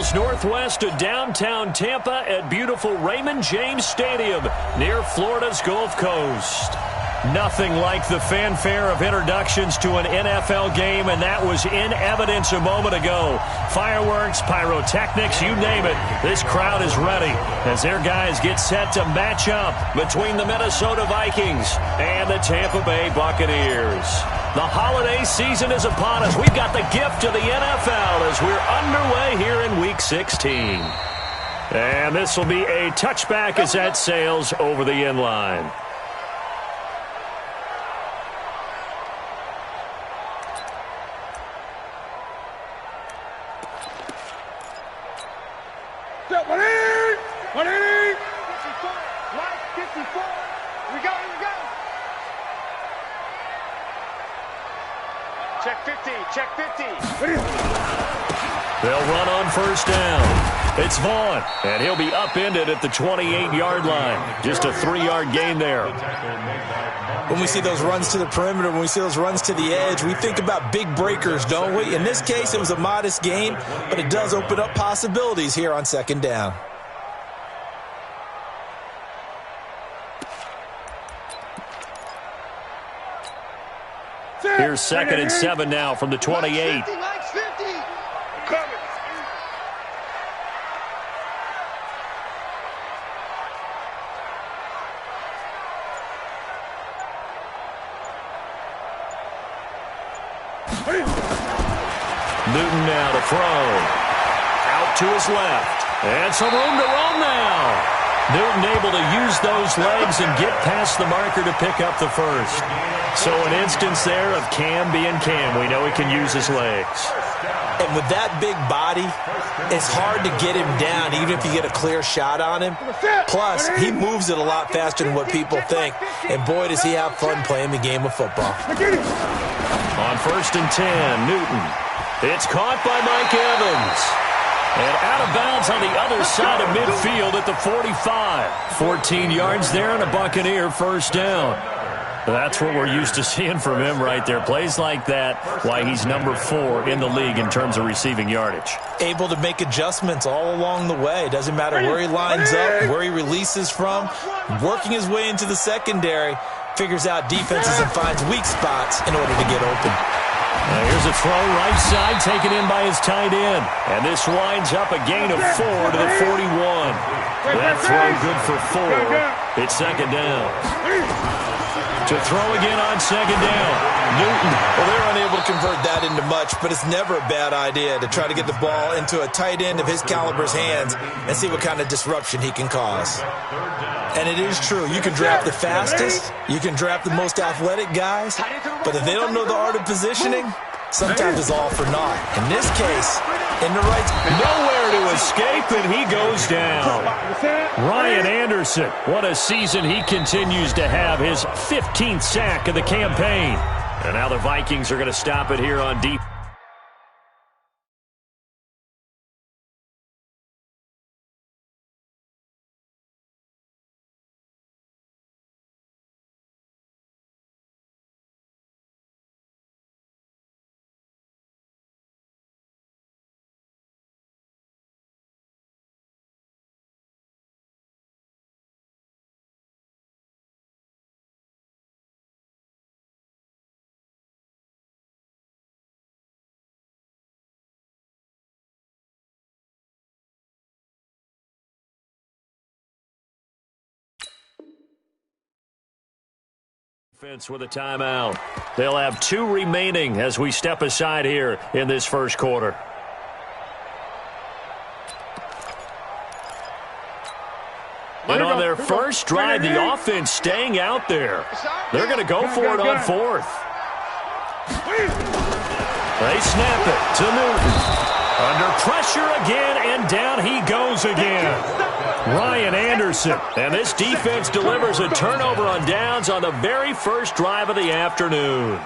miles northwest of downtown Tampa at beautiful Raymond James Stadium near Florida's Gulf Coast. Nothing like the fanfare of introductions to an NFL game, and that was in evidence a moment ago. Fireworks, pyrotechnics, you name it. This crowd is ready as their guys get set to match up between the Minnesota Vikings and the Tampa Bay Buccaneers. The holiday season is upon us. We've got the gift of the NFL as we're underway here in Week 16. And this will be a touchback as that sails over the end line. Check 50. They'll run on first down. It's Vaughn, and he'll be upended at the 28-yard line. Just a 3-yard gain there. When we see those runs to the perimeter, when we see those runs to the edge, we think about big breakers, don't we? In this case, it was a modest gain, but it does open up possibilities here on second down. Here's 2nd and 7 now from the 28. Newton now to throw. Out to his left. And some room to roam now. Newton able to use those legs and get past the marker to pick up the first. So an instance there of Cam being Cam. We know he can use his legs. And with that big body, it's hard to get him down, even if you get a clear shot on him. Plus, he moves it a lot faster than what people think. And boy, does he have fun playing the game of football. On 1st and 10, Newton. It's caught by Mike Evans. And out of bounds on the other side of midfield at the 45. 14 yards there and a Buccaneer first down. That's what we're used to seeing from him right there. Plays like that, why he's number 4 in the league in terms of receiving yardage. Able to make adjustments all along the way. Doesn't matter where he lines up, where he releases from. Working his way into the secondary, figures out defenses and finds weak spots in order to get open. Here's a throw right side taken in by his tight end. And this winds up a gain of 4 to the 41. That throw good for 4. It's second down. To throw again on second down. Newton. Well, they're unable to convert that into much, but it's never a bad idea to try to get the ball into a tight end of his caliber's hands and see what kind of disruption he can cause. And it is true. You can draft the fastest. You can draft the most athletic guys. But if they don't know the art of positioning, sometimes it's all for naught. In this case, in the right... Nowhere to escape, and he goes down. Ryan Anderson, what a season he continues to have. His 15th sack of the campaign. And now the Vikings are going to stop it here on deep. Defense with a timeout. They'll have 2 remaining as we step aside here in this first quarter. And on their first drive, the offense staying out there. They're going to go for it on 4th. They snap it to Newton. Under pressure again, and down he goes again. Ryan Anderson. And this defense delivers a turnover on downs on the very first drive of the afternoon.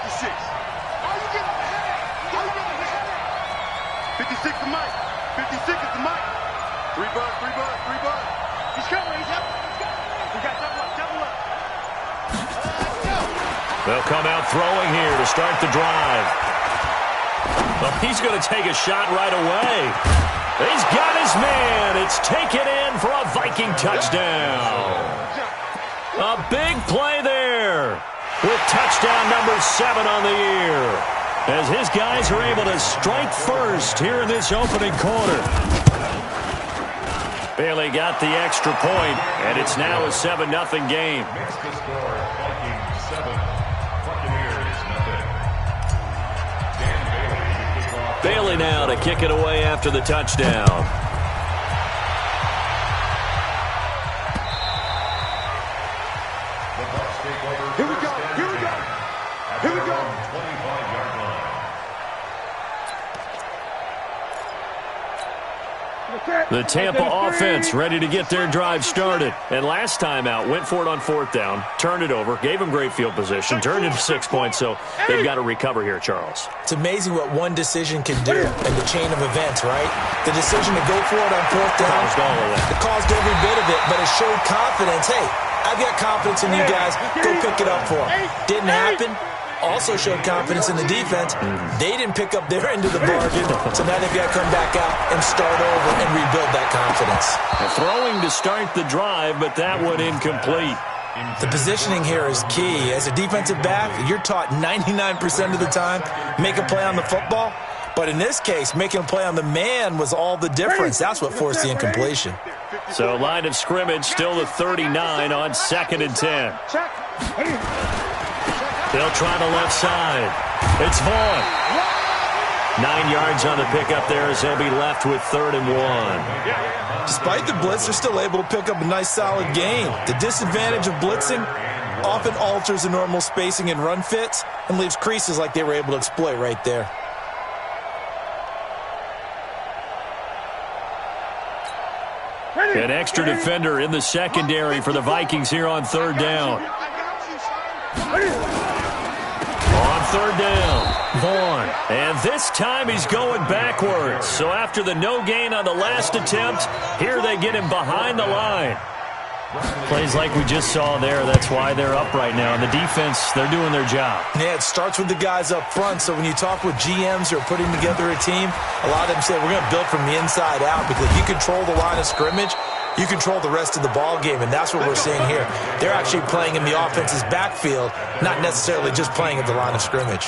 56. How you getting ahead? How you getting ahead? 56 the mic. 56 is the mic. 3 bucks, 3 bucks, 3 bucks. He's coming, he's up. We got double up, double up. They'll come out throwing here to start the drive. Well, he's going to take a shot right away. He's got his man. It's taken in for a Viking touchdown. A big play there with touchdown number 7 on the year, as his guys are able to strike first here in this opening quarter. Bailey got the extra point, and it's now a 7-0 game. Makes the score Vikings 7, Buccaneers nothing. Dan Bailey to kick off. Bailey now to kick it away after the touchdown. The Bucs take over. Here we go, here we go. Here we go. 25-yard line. The Tampa offense ready to get their drive started. And last time out, went for it on 4th down, turned it over, gave them great field position, turned it to 6 points, so they've got to recover here, Charles. It's amazing what one decision can do in the chain of events, right? The decision to go for it on 4th down, it caused every bit of it, but it showed confidence. Hey, I've got confidence in you guys. Go pick it up for them. Didn't happen. Also showed confidence in the defense. They didn't pick up their end of the bargain, so now they've got to come back out and start over and rebuild that confidence. Throwing to start the drive, but that one incomplete. The positioning here is key. As a defensive back, you're taught 99% of the time, make a play on the football. But in this case, making a play on the man was all the difference. That's what forced the incompletion. So line of scrimmage still the 39 on 2nd and 10. They'll try the left side. It's Vaughn. 9 yards on the pickup there as they'll be left with 3rd and 1. Despite the blitz, they're still able to pick up a nice solid gain. The disadvantage of blitzing often alters the normal spacing and run fits and leaves creases like they were able to exploit right there. An extra defender in the secondary for the Vikings here on 3rd down. On 3rd down, Vaughn. And this time he's going backwards. So after the no gain on the last attempt, here they get him behind the line. Plays like we just saw there. That's why they're up right now. And the defense, they're doing their job. Yeah, it starts with the guys up front. So when you talk with GMs who are putting together a team, a lot of them say we're going to build from the inside out, because if you control the line of scrimmage, you control the rest of the ball game, and that's what we're seeing here. They're actually playing in the offense's backfield, not necessarily just playing at the line of scrimmage.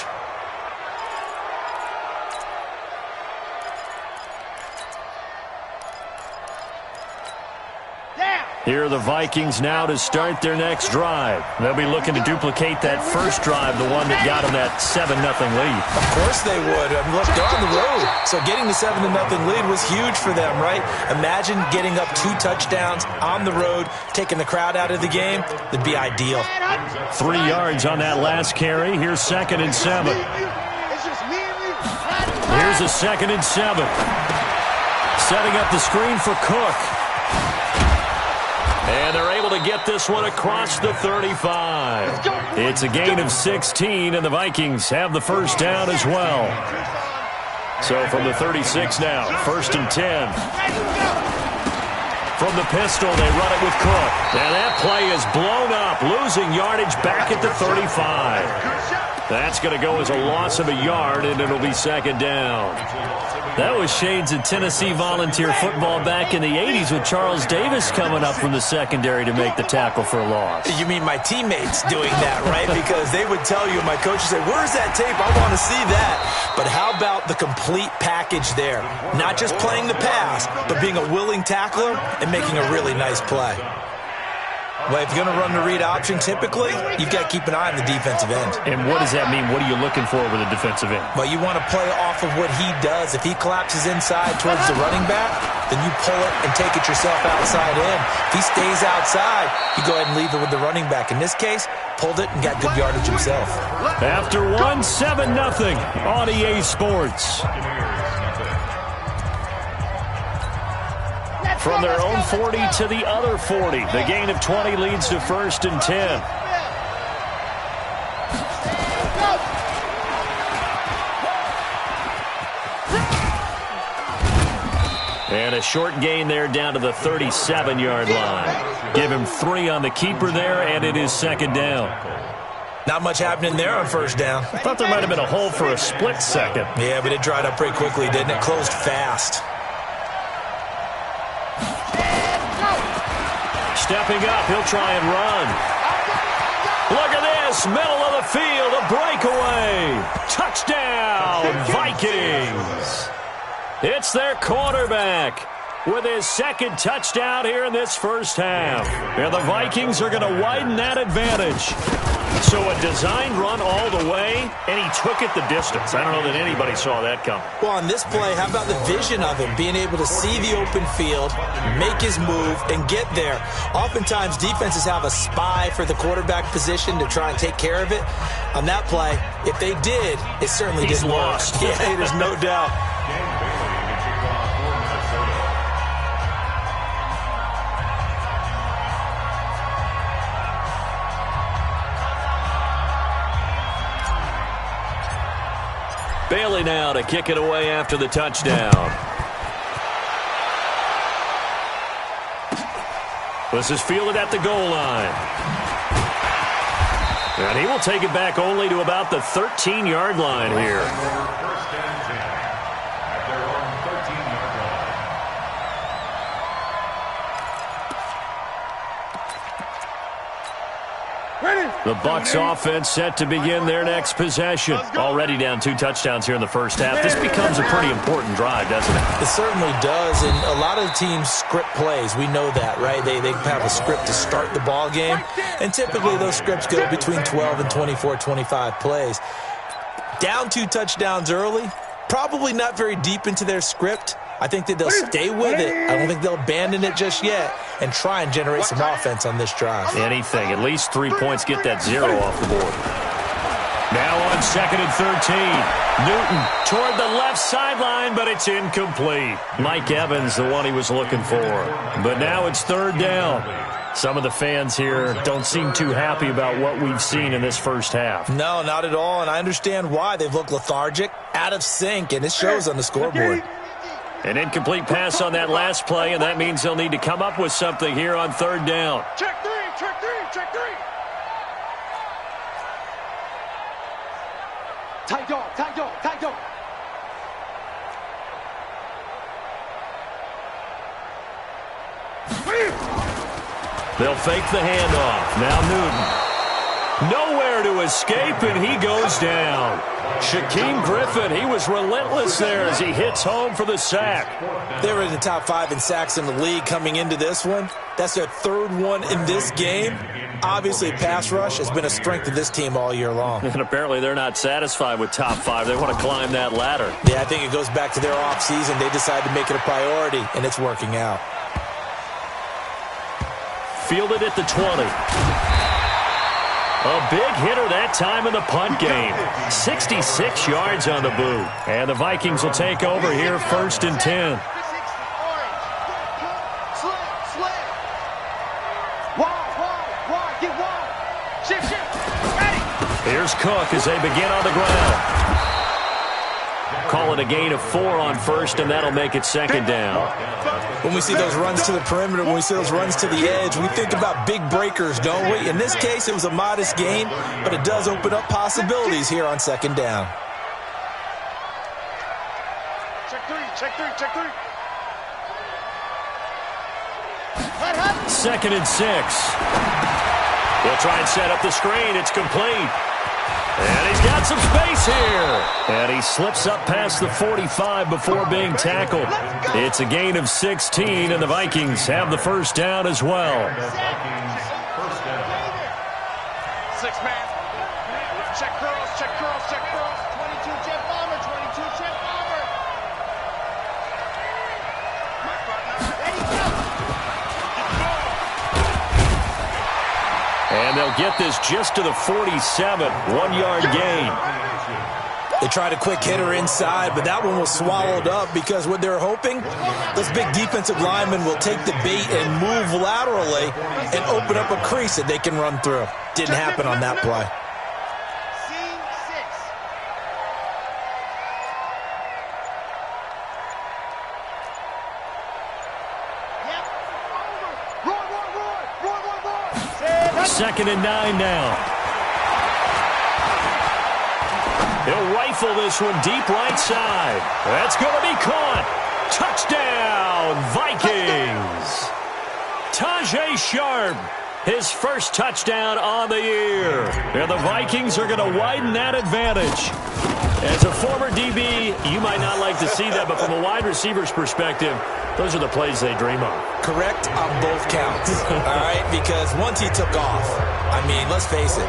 Here are the Vikings now to start their next drive. They'll be looking to duplicate that first drive, the one that got them that 7-0 lead. Of course they would. I mean, look, they're on the road. So getting the 7-0 lead was huge for them, right? Imagine getting up 2 touchdowns on the road, taking the crowd out of the game. That'd be ideal. 3 yards on that last carry. Here's 2nd and 7. Here's a 2nd and 7. Setting up the screen for Cook. And they're able to get this one across the 35. It's a gain of 16, and the Vikings have the first down as well. So from the 36 now, 1st and 10. From the pistol, they run it with Cook. And that play is blown up, losing yardage back at the 35. That's going to go as a loss of a yard, and it'll be 2nd down. That was shades of Tennessee volunteer football back in the 80s with Charles Davis coming up from the secondary to make the tackle for a loss. You mean my teammates doing that, right? Because they would tell you, my coach would say, where's that tape? I want to see that. But how about the complete package there? Not just playing the pass, but being a willing tackler and making a really nice play. Well, if you're going to run the read option, typically, you've got to keep an eye on the defensive end. And what does that mean? What are you looking for with a defensive end? Well, you want to play off of what he does. If he collapses inside towards the running back, then you pull it and take it yourself outside in. If he stays outside, you go ahead and leave it with the running back. In this case, pulled it and got good yardage himself. After 1, 7-0 on EA Sports. From their own 40 to the other 40. The gain of 20 leads to 1st and 10. And a short gain there down to the 37-yard line. Give him 3 on the keeper there, and it is second down. Not much happening there on first down. I thought there might have been a hole for a split second. Yeah, but it dried up pretty quickly, didn't it? Closed fast. Stepping up, he'll try and run. Look at this, middle of the field, a breakaway. Touchdown, Vikings. It's their quarterback with his second touchdown here in this first half. And the Vikings are going to widen that advantage. So a designed run all the way, and he took it the distance. I don't know that anybody saw that coming. Well, on this play, how about the vision of him, being able to see the open field, make his move, and get there. Oftentimes, defenses have a spy for the quarterback position to try and take care of it. On that play, if they did, it certainly didn't work. Yeah, there's no doubt. Bailey now to kick it away after the touchdown. This is fielded at the goal line. And he will take it back only to about the 13-yard line here. First and 10 at their own 13-yard line. The Bucs offense set to begin their next possession. Already down 2 touchdowns here in the first half. This becomes a pretty important drive, doesn't it? It certainly does, and a lot of teams script plays. We know that, right? They have a script to start the ball game, and typically those scripts go between 12 and 24, 25 plays. Down 2 touchdowns early, probably not very deep into their script. I think that they'll stay with it. I don't think they'll abandon it just yet and try and generate some offense on this drive. Anything. At least 3 points. Get that 0 off the board. Now on 2nd and 13. Newton toward the left sideline, but it's incomplete. Mike Evans, the one he was looking for. But now it's 3rd down. Some of the fans here don't seem too happy about what we've seen in this first half. No, not at all, and I understand why. They've looked lethargic, out of sync, and it shows on the scoreboard. An incomplete pass on that last play, and that means they'll need to come up with something here on 3rd down. Check 3, check 3, check 3. Tight dog, tight dog, tight dog. They'll fake the handoff. Now Newton. Nowhere to escape, and he goes down. Shaquem Griffin, he was relentless there as he hits home for the sack. They were in the top 5 in sacks in the league coming into this one. That's their 3rd one in this game. Obviously, pass rush has been a strength of this team all year long. And apparently they're not satisfied with top 5. They want to climb that ladder. Yeah, I think it goes back to their offseason. They decided to make it a priority, and it's working out. Fielded at the 20. A big hitter that time in the punt game. 66 yards on the boot. And the Vikings will take over here 1st and 10. Here's Cook as they begin on the ground. Call it a gain of 4 on 1st, and that'll make it 2nd down. When we see those runs to the perimeter, when we see those runs to the edge, we think about big breakers, don't we? In this case, it was a modest gain, but it does open up possibilities here on 2nd down. Check 3, check 3, check 3. 2nd and 6. They'll try and set up the screen. It's complete. And he's got some space here. And he slips up past the 45 before being tackled. It's a gain of 16, and the Vikings have the 1st down as well. 6-man. Check curls, check curls, check curls. 22 jet bomber, 22 jet bomber. And they'll get this just to the 47, 1-yard gain. They tried a quick hitter inside, but that one was swallowed up because what they're hoping, those big defensive linemen will take the bait and move laterally and open up a crease that they can run through. Didn't happen on that play. 2nd and 9 now. He'll rifle this one deep right side. That's going to be caught. Touchdown, Vikings. Tajay Sharp, his first touchdown on the year. And the Vikings are going to widen that advantage. As a former DB, you might not like to see that, but from a wide receiver's perspective, those are the plays they dream of. Correct on both counts, all right? Because once he took off, I mean, let's face it,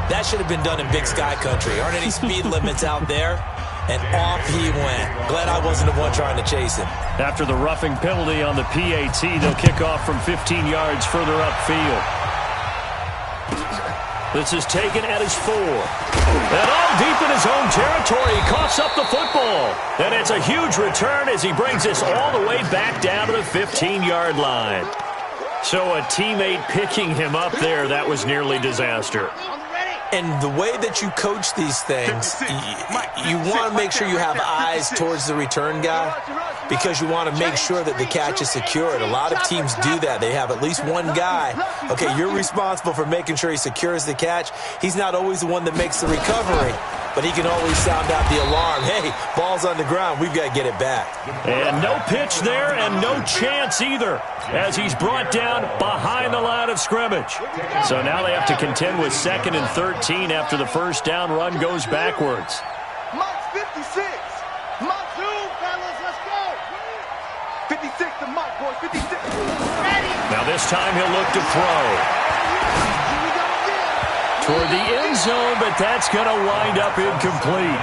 that should have been done in Big Sky Country. Aren't any speed limits out there? And off he went. Glad I wasn't the one trying to chase him. After the roughing penalty on the PAT, they'll kick off from 15 yards further upfield. This is taken at his 4. And all deep in his own territory, he coughs up the football. And it's a huge return as he brings this all the way back down to the 15-yard line. So a teammate picking him up there, that was nearly disaster. And the way that you coach these things, you want to make sure you have eyes towards the return guy because you want to make sure that the catch is secured. A lot of teams do that. They have at least one guy. Okay, you're responsible for making sure he secures the catch. He's not always the one that makes the recovery, but he can always sound out the alarm. Hey, ball's on the ground. We've got to get it back. And no pitch there and no chance either as he's brought down behind the line of scrimmage. So now they have to contend with 2nd and 13 after the first down run goes backwards. Mike's 56. Mike 2, fellas, let's go. 56 to Mike, boys, 56. Ready. Now this time he'll look to throw. Toward the end zone, but that's going to wind up incomplete.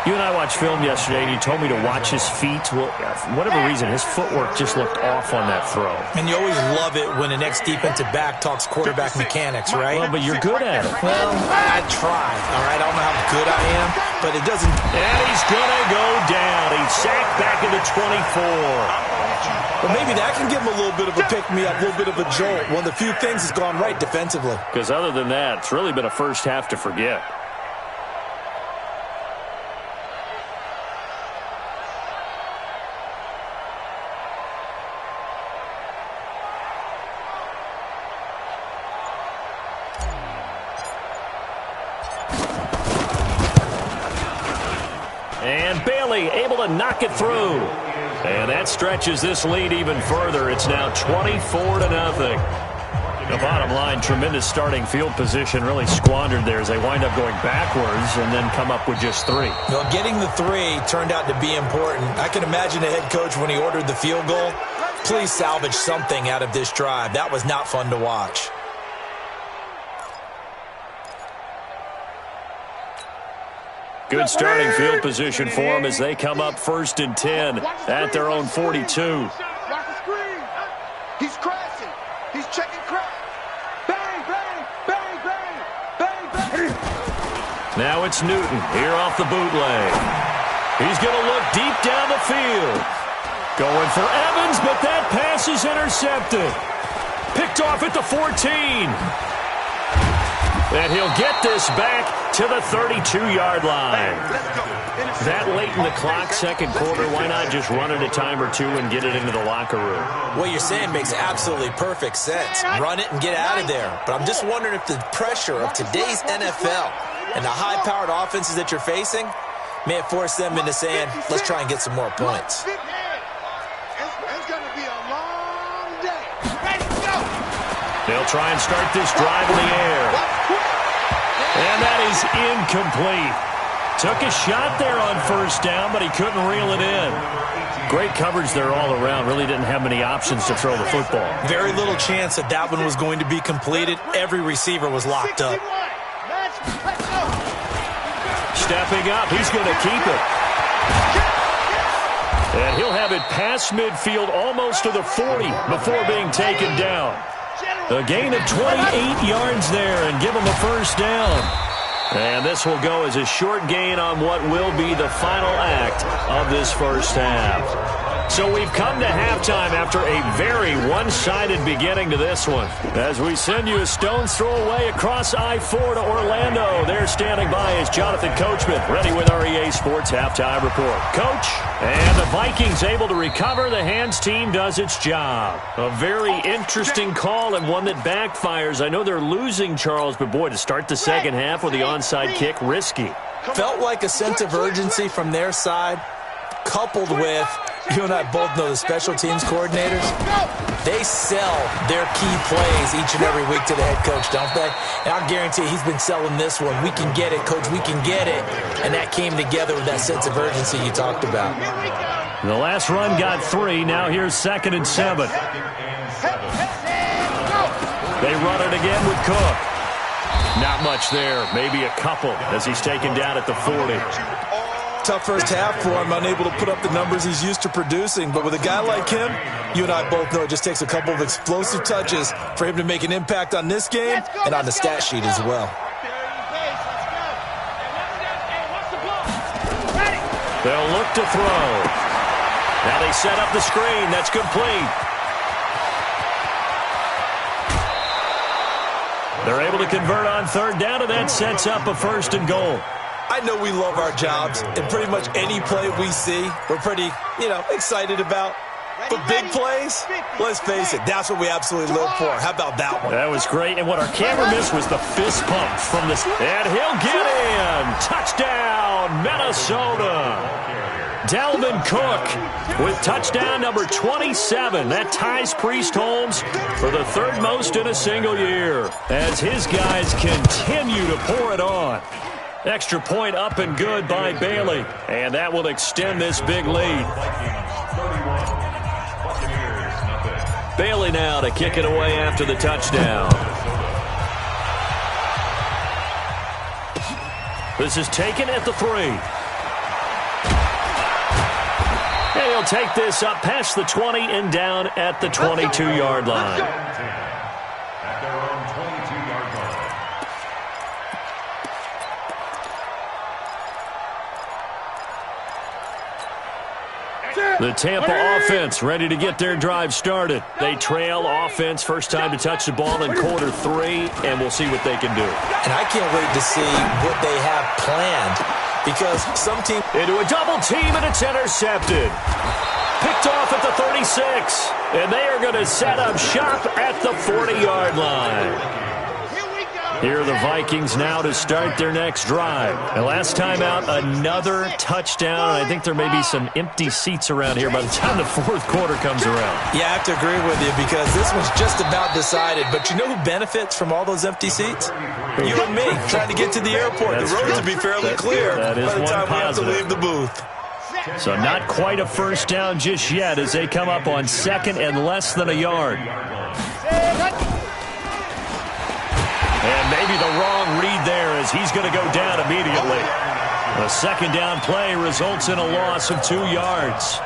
You and I watched film yesterday, and you told me to watch his feet. Well, for whatever reason, his footwork just looked off on that throw. And you always love it when an ex-defensive back talks quarterback mechanics, right? Well, but you're good at it. Well, I try, all right? I don't know how good I am, but it doesn't... And he's going to go down. He's sacked back at the 24. But maybe that can give him a little bit of a pick-me-up, a little bit of a jolt. One of the few things that's gone right defensively. Because other than that, it's really been a first half to forget. And Bailey able to knock it through. And that stretches this lead even further. It's now 24-0. The bottom line, tremendous starting field position, really squandered there as they wind up going backwards and then come up with just 3. Well, getting the 3 turned out to be important. I can imagine the head coach when he ordered the field goal. Please salvage something out of this drive. That was not fun to watch. Good starting field position for them as they come up 1st and 10 at their own 42. Watch the screen. He's crashing. He's checking crack. Bang, bang, bang, bang, bang, bang. Now it's Newton here off the bootleg. He's going to look deep down the field. Going for Evans, but that pass is intercepted. Picked off at the 14. And he'll get this back to the 32-yard line. That late in the clock, second quarter, why not just run it a time or two and get it into the locker room? What you're saying makes absolutely perfect sense. Run it and get out of there. But I'm just wondering if the pressure of today's NFL and the high-powered offenses that you're facing may have forced them into saying, let's try and get some more points. It's going to be a long day. Ready, go. They'll try and start this drive in the air. And that is incomplete. Took a shot there on first down, but he couldn't reel it in. Great coverage there all around. Really didn't have many options to throw the football. Very little chance that that one was going to be completed. Every receiver was locked up. Stepping up, he's going to keep it. And he'll have it past midfield almost to the 40 before being taken down. A gain of 28 yards there and give him a first down. And this will go as a short gain on what will be the final act of this first half. So we've come to halftime after a very one-sided beginning to this one. As we send you a stone's throw away across I-4 to Orlando. There standing by is Jonathan Coachman, ready with our EA Sports Halftime Report. Coach, and the Vikings able to recover. The hands team does its job. A very interesting call and one that backfires. I know they're losing, Charles, but boy, to start the second half with the onside kick, risky. Felt like a sense of urgency from their side, coupled with, you and I both know the special teams coordinators, they sell their key plays each and every week to the head coach, don't they? And I guarantee he's been selling this one. We can get it, coach, we can get it. And that came together with that sense of urgency you talked about. The last run got 3. Now here's 2nd and 7. They run it again with Cook. Not much there, maybe a couple as he's taken down at the 40. Tough first half for him, unable to put up the numbers he's used to producing. But with a guy like him, you and I both know it just takes a couple of explosive touches for him to make an impact on this game and on the stat sheet as well. They'll look to throw. Now they set up the screen. That's complete. They're able to convert on 3rd down, and that sets up a 1st and goal. I know we love our jobs, and pretty much any play we see, we're pretty, excited about. But big plays, let's face it, that's what we absolutely live for. How about that one? That was great, and what our camera missed was the fist pump from this. And he'll get in. Touchdown, Minnesota. Dalvin Cook with touchdown number 27. That ties Priest Holmes for the 3rd most in a single year as his guys continue to pour it on. Extra point up and good by Bailey. And that will extend this big lead. Bailey now to kick it away after the touchdown. This is taken at the 3. And he'll take this up past the 20 and down at the 22-yard line. At their own 22-yard line. The Tampa offense ready to get their drive started. They trail offense, first time to touch the ball in quarter 3, and we'll see what they can do. And I can't wait to see what they have planned, because some team... Into a double team, and it's intercepted. Picked off at the 36, and they are going to set up shop at the 40-yard line. Here are the Vikings now to start their next drive. And last time out, another touchdown. I think there may be some empty seats around here by the time the 4th quarter comes around. Yeah, I have to agree with you because this one's just about decided. But you know who benefits from all those empty seats? You and me, trying to get to the airport. That's the roads true. will be fairly clear that is by the time we have to positive. leave the booth. So not quite a first down just yet as they come up on 2nd and less than a yard. And maybe the wrong read there as he's going to go down immediately. The 2nd down play results in a loss of 2 yards.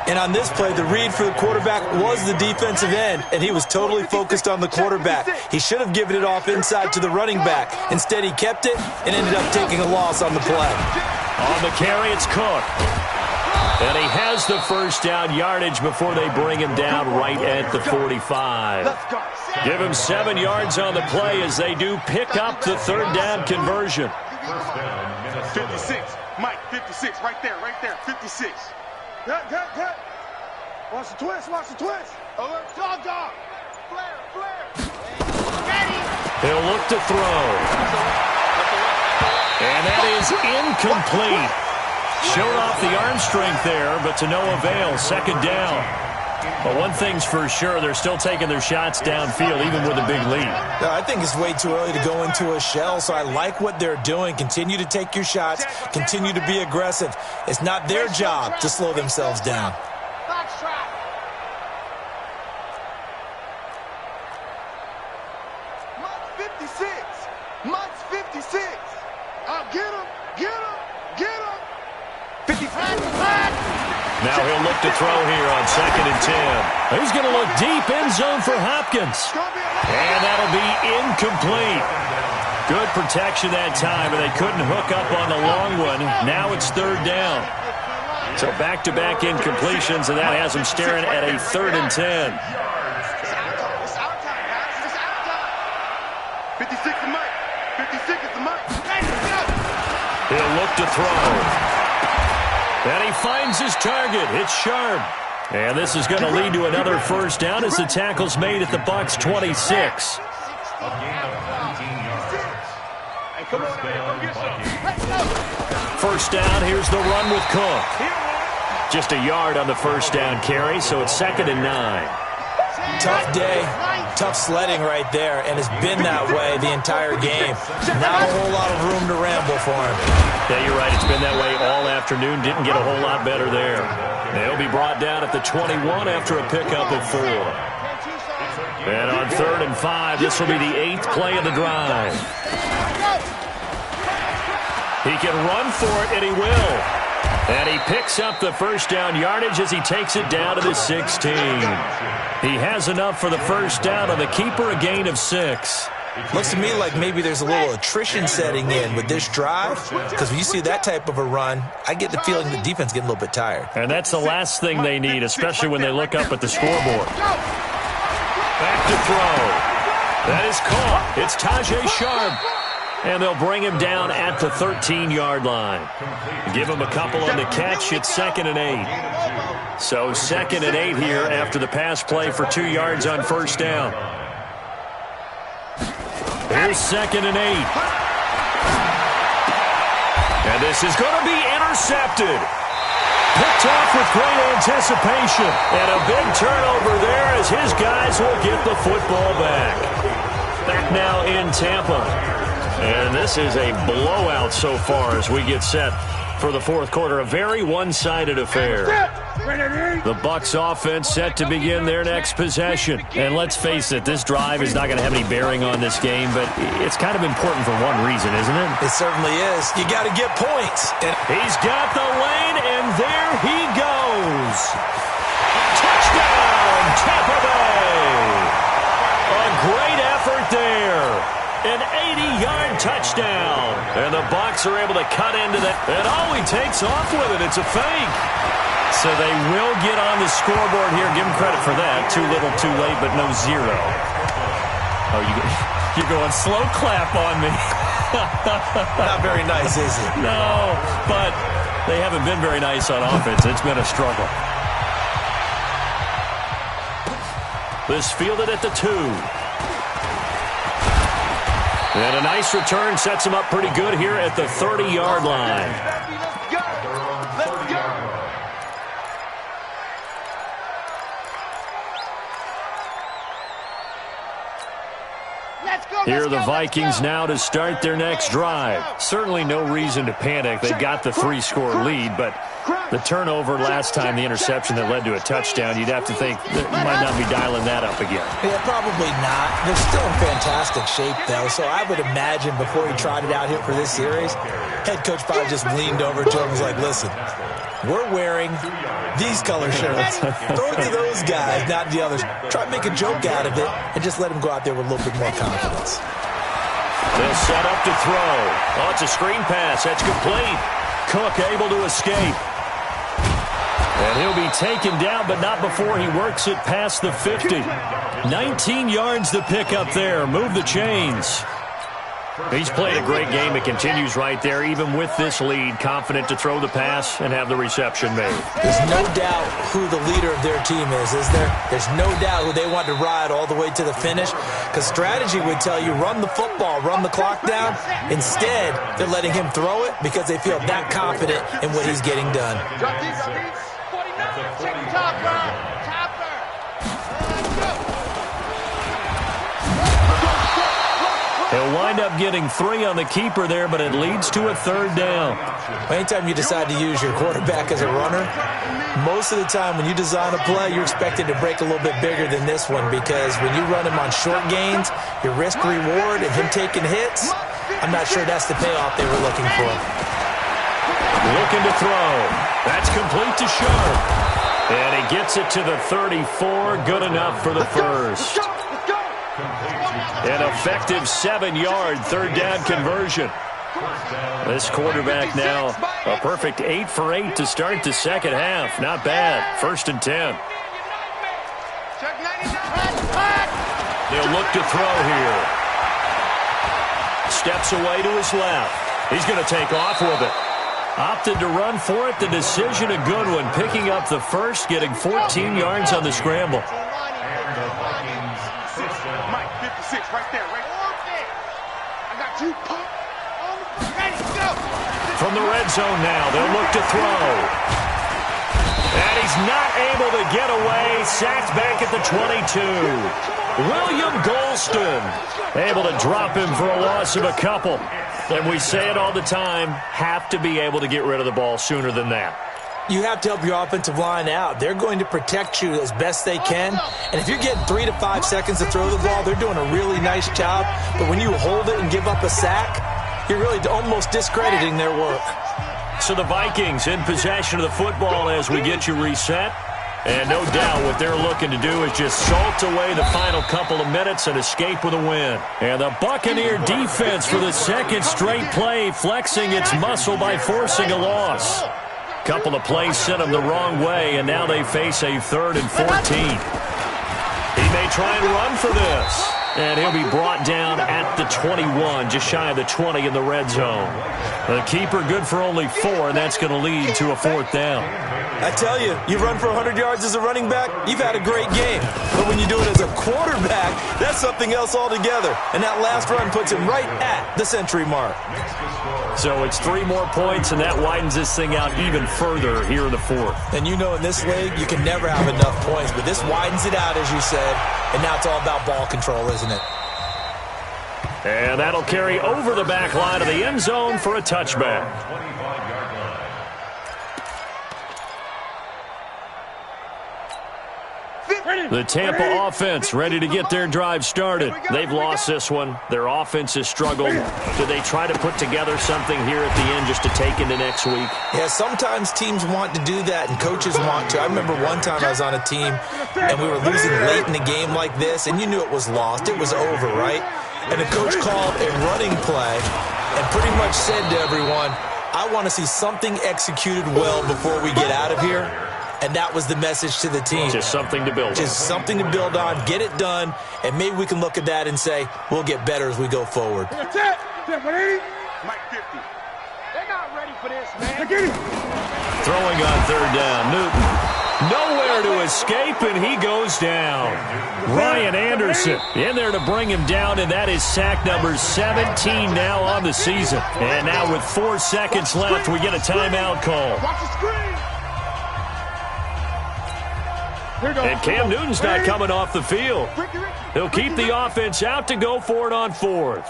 And on this play, the read for the quarterback was the defensive end, and he was totally focused on the quarterback. He should have given it off inside to the running back. Instead, he kept it and ended up taking a loss on the play. On the carry, it's Cook. And he has the first down yardage before they bring him down right at the 45. Give him 7 yards on the play as they do pick up the 3rd down conversion. 56. Mike, 56. Right there, 56. Good. Watch the twist, Alert, dog. Flare. He'll look to throw. And that is incomplete. Showed off the arm strength there, but to no avail. 2nd down. But one thing's for sure, they're still taking their shots downfield, even with a big lead. No, I think it's way too early to go into a shell, so I like what they're doing. Continue to take your shots. Continue to be aggressive. It's not their job to slow themselves down. Mike's 56. I'll get him. 55. Now he'll look to throw here on 2nd and 10. He's going to look deep end zone for Hopkins. And that'll be incomplete. Good protection that time, but they couldn't hook up on the long one. Now it's 3rd down. So back-to-back incompletions, and that has him staring at a 3rd and 10. 56 is Mike. 56 is the Mike. He'll look to throw. And he finds his target. It's Sharp. And this is going to lead to another first down as the tackle's made at the Bucs 26. First down, here's the run with Cook. Just a yard on the first down carry, so it's 2nd and 9. Tough day, tough sledding right there, and it's been that way the entire game. Not a whole lot of room to ramble for him. Yeah, you're right. It's been that way all afternoon. Didn't get a whole lot better there. They'll be brought down at the 21 after a pickup of 4. And on 3rd and 5, this will be the 8th play of the drive. He can run for it, and he will. And he picks up the first down yardage as he takes it down to the 16. He has enough for the first down on the keeper, a gain of 6. Looks to me like maybe there's a little attrition setting in with this drive, because when you see that type of a run, I get the feeling the defense getting a little bit tired. And that's the last thing they need, especially when they look up at the scoreboard. Back to throw. That is caught. It's Tajay Sharp. And they'll bring him down at the 13-yard line. Give him a couple on the catch. It's 2nd and 8. So 2nd and 8 here after the pass play for 2 yards on first down. Here's 2nd and 8. And this is going to be intercepted. Picked off with great anticipation. And a big turnover there as his guys will get the football back. Back now in Tampa. And this is a blowout so far as we get set for the 4th quarter. A very one-sided affair. The Bucs offense set to begin their next possession. And let's face it, this drive is not going to have any bearing on this game, but it's kind of important for one reason, isn't it? It certainly is. You got to get points. And he's got the lane, and there he goes. Touchdown, Tampa Bay. A great effort there. An 80-yard touchdown. And the Bucs are able to cut into that. And he takes off with it. It's a fake. So they will get on the scoreboard here. Give him credit for that. Too little, too late, but no 0. Oh, you're going slow clap on me. Not very nice, is it? No, but they haven't been very nice on offense. It's been a struggle. This fielded at the 2. And a nice return sets him up pretty good here at the 30-yard line. Here are the Vikings now to start their next drive. Certainly no reason to panic. They got the 3-score lead, but the turnover last time, the interception that led to a touchdown, you'd have to think that you might not be dialing that up again. Yeah, probably not. They're still in fantastic shape, though, so I would imagine before he tried it out here for this series, head coach probably just leaned over to him and was like, listen, we're wearing these color shirts. Throw it to those guys, not the others. Try to make a joke out of it and just let him go out there with a little bit more confidence. They'll set up to throw. Oh, it's a screen pass. That's complete. Cook able to escape. And he'll be taken down, but not before he works it past the 50. 19 yards to pick up there. Move the chains. He's played a great game. It continues right there, even with this lead. Confident to throw the pass and have the reception made. There's no doubt who the leader of their team is there? There's no doubt who they want to ride all the way to the finish. Because strategy would tell you, run the football, run the clock down. Instead, they're letting him throw it because they feel that confident in what he's getting done. He'll wind up getting 3 on the keeper there, but it leads to a 3rd down. Anytime you decide to use your quarterback as a runner, most of the time when you design a play, you're expected to break a little bit bigger than this one, because when you run him on short gains, your risk-reward and him taking hits, I'm not sure that's the payoff they were looking for. Looking to throw. That's complete to Sharp. And he gets it to the 34. Good enough for the first. An effective 7-yard 3rd down conversion. This quarterback now A perfect 8 for 8 to start the second half. Not bad. 1st and 10. They'll look to throw here. Steps away to his left. He's going to take off with it. Opted to run for it. The decision a good one. Picking up the first, getting 14 yards on the scramble. Mike, 56, right there, right there. I got you. Ready, go. From the red zone now, they'll look to throw. And he's not able to get away. Sacked back at the 22. William Golston able to drop him for a loss of a couple. And we say it all the time, have to be able to get rid of the ball sooner than that. You have to help your offensive line out. They're going to protect you as best they can. And if you're getting 3 to 5 seconds to throw the ball, they're doing a really nice job. But when you hold it and give up a sack, you're really almost discrediting their work. So the Vikings in possession of the football as we get you reset. And no doubt what they're looking to do is just salt away the final couple of minutes and escape with a win. And the Buccaneer defense for the second straight play, flexing its muscle by forcing a loss. Couple of plays sent them the wrong way, and now they face a 3rd and 14. He may try and run for this. And he'll be brought down at the 21, just shy of the 20 in the red zone. The keeper good for only 4, and that's going to lead to a 4th down. I tell you, you run for 100 yards as a running back, you've had a great game. But when you do it as a quarterback, that's something else altogether. And that last run puts him right at the century mark. So it's 3 more points, and that widens this thing out even further here in the 4th. And you know in this league, you can never have enough points. But this widens it out, as you said. And now it's all about ball control, isn't it? And that'll carry over the back line of the end zone for a touchback. The Tampa offense ready to get their drive started. They've lost this one. Their offense has struggled. Do they try to put together something here at the end just to take into next week? Yeah, sometimes teams want to do that and coaches want to. I remember one time I was on a team and we were losing late in the game like this, and you knew it was lost. It was over, right? And the coach called a running play and pretty much said to everyone, I want to see something executed well before we get out of here. And that was the message to the team. Just something to build on. Just something to build on, get it done, and maybe we can look at that and say, we'll get better as we go forward. That's it. Mike 50. They're not ready for this, man. Throwing on 3rd down, Newton. Nowhere to escape, and he goes down. Ryan Anderson in there to bring him down, and that is sack number 17 now on the season. And now with 4 seconds left, we get a timeout call. Watch the screen. And Cam Newton's not coming off the field. He'll keep the offense out to go for it on 4th.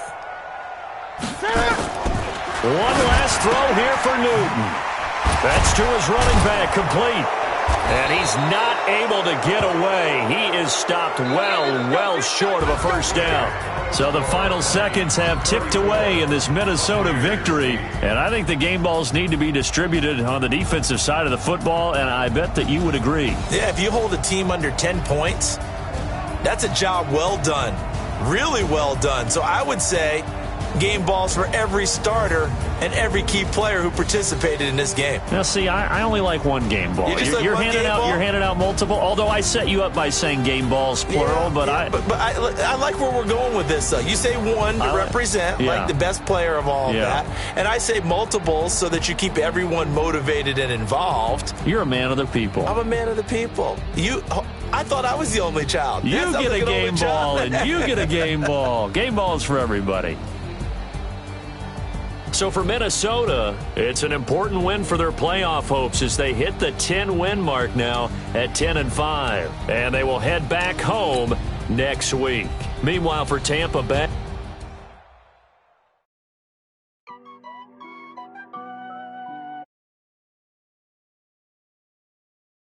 One last throw here for Newton. That's to his running back, complete. And he's not able to get away. He is stopped well short of a 1st down. So the final seconds have ticked away in this Minnesota victory. And I think the game balls need to be distributed on the defensive side of the football, and I bet that you would agree. Yeah, if you hold a team under 10 points, that's a job well done. Really well done. So I would say game balls for every starter and every key player who participated in this game. Now, see, I only like one game ball. You're handing out multiple, although I set you up by saying game balls, plural. But I like where we're going with this, though. You say one to represent, like the best player of all of that. And I say multiples so that you keep everyone motivated and involved. You're a man of the people. I'm a man of the people. I thought I was the only child. You get a game ball, and you get a game ball. Game balls for everybody. So for Minnesota, it's an important win for their playoff hopes as they hit the 10-win mark now at 10-5. And they will head back home next week. Meanwhile, for Tampa Bay.